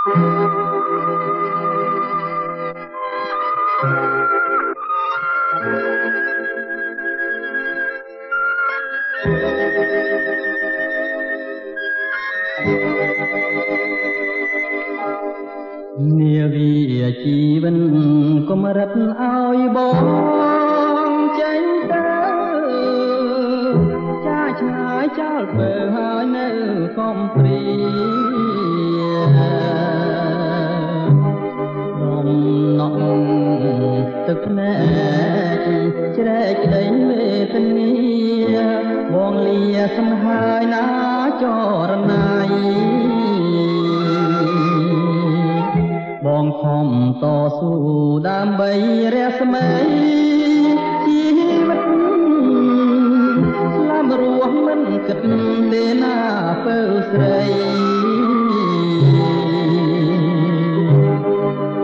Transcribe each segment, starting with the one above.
នាវីជីវិតកុំរត់ឲ្យបងចេញទៅចាឆ្ងាយចោលពើហើយនៅកំព្រានំណក់ទឹកភ្នែកជ្រែកក្តីមេទនីបងលាសង្ហើយណាចរណៃបងខំតស៊ូដើម្បីរស្មីជីវិតស្លាប់រស់មិនគិតទេណាពើស្រី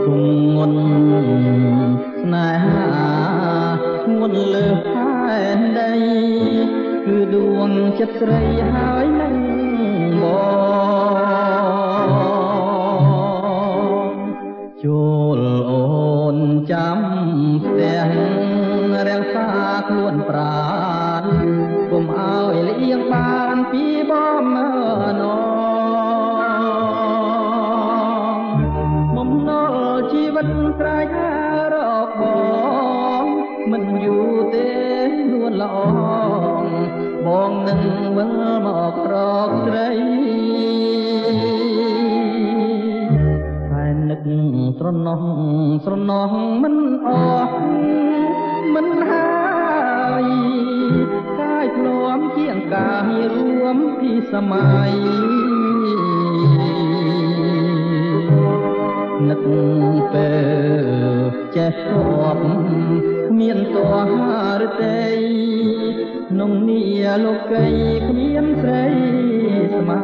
ទុំងន់ស្នេហាធ្ងន់លើផែនដីគឺដួងចិត្តស្រីហើយនឹងបងចូលអូនចាំផ្ទះរាំងសាខ្លួនប្រាណកុំឲ្យលៀងបានពីបំណងបំណុលជីវិតស្រែកហារកបងមិនយូរទេនួនល្អបងនឹងវិលមករកស្រីនឹកស្រណោះមិនអស់មិនហើយកាយធ្លាប់ជាងកាយរួមពីសម័យនឹកពេលចេះស្បគ្មានតោះរទេក្នុងនីលោកីគ្មានស្រីស្មា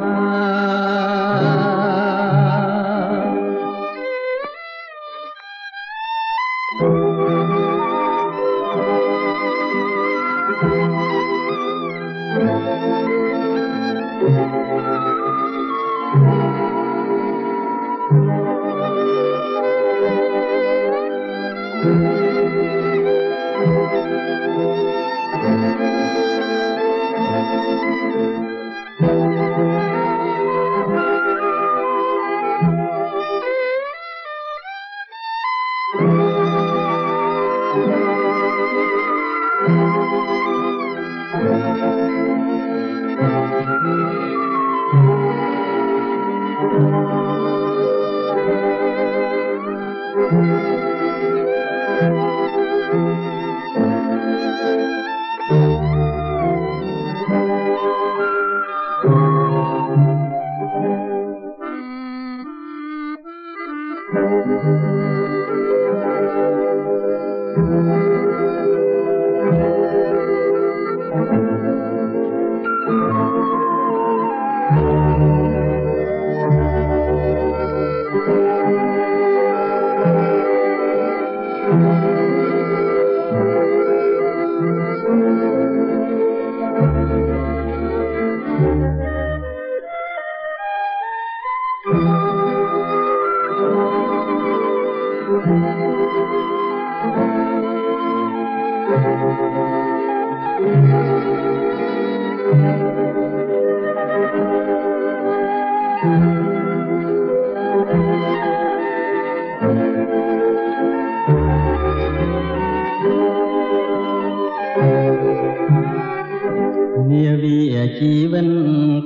នាវីជីវិត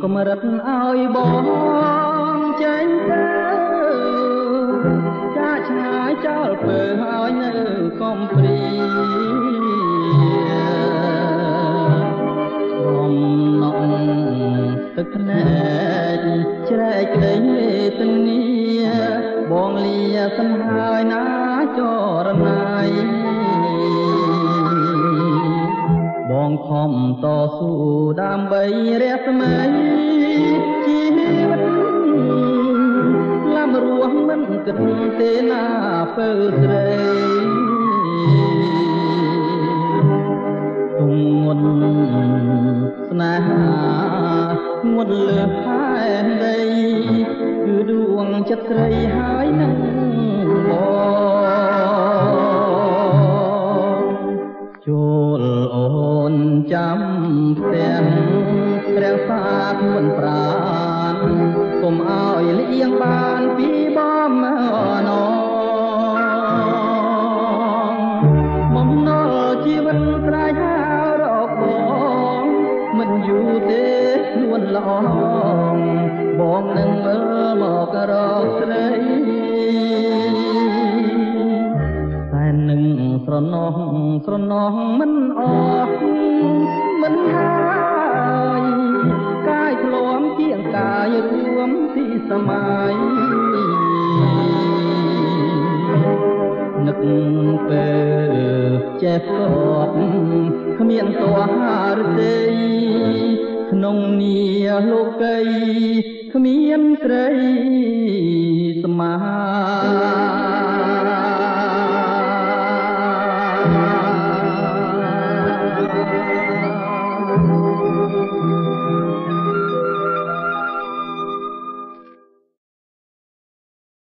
កុំរត់ឲ្យបងចេញទៅចាឆ្ងាយចោលពើហើយនៅកំព្រារំណក់ទឹកភ្នែកជ្រែកក្តីមេទនីបងលាសង្ហើយណាចរណៃបងខំតស៊ូដើម្បីរស្មីជីវិតស្លាប់រស់មិនគិតទេណាពើស្រីទុំងន់ស្នេហាងន់លើ ផែនដីគឺដួងចិត្តស្រីហើយនឹងបងចូលអូនចាំផ្ទះរក្សាខ្លួនប្រាណកុំឲ្យលៀងបានពីបំណងបំណុលជីវិតស្រែកហៅរកបងមិនយូរទេខ្លួនល្អបងនឹងមើលមករកស្រីតែនឹងស្រណោះមិនអស់មិនហើយកាយធ្លាំជាងកាយរួមទីសម័យនឹកពេលចេះស្គប់គ្មានទោះហារទេក្នុងនីលោកីគ្មានស្រីស្មា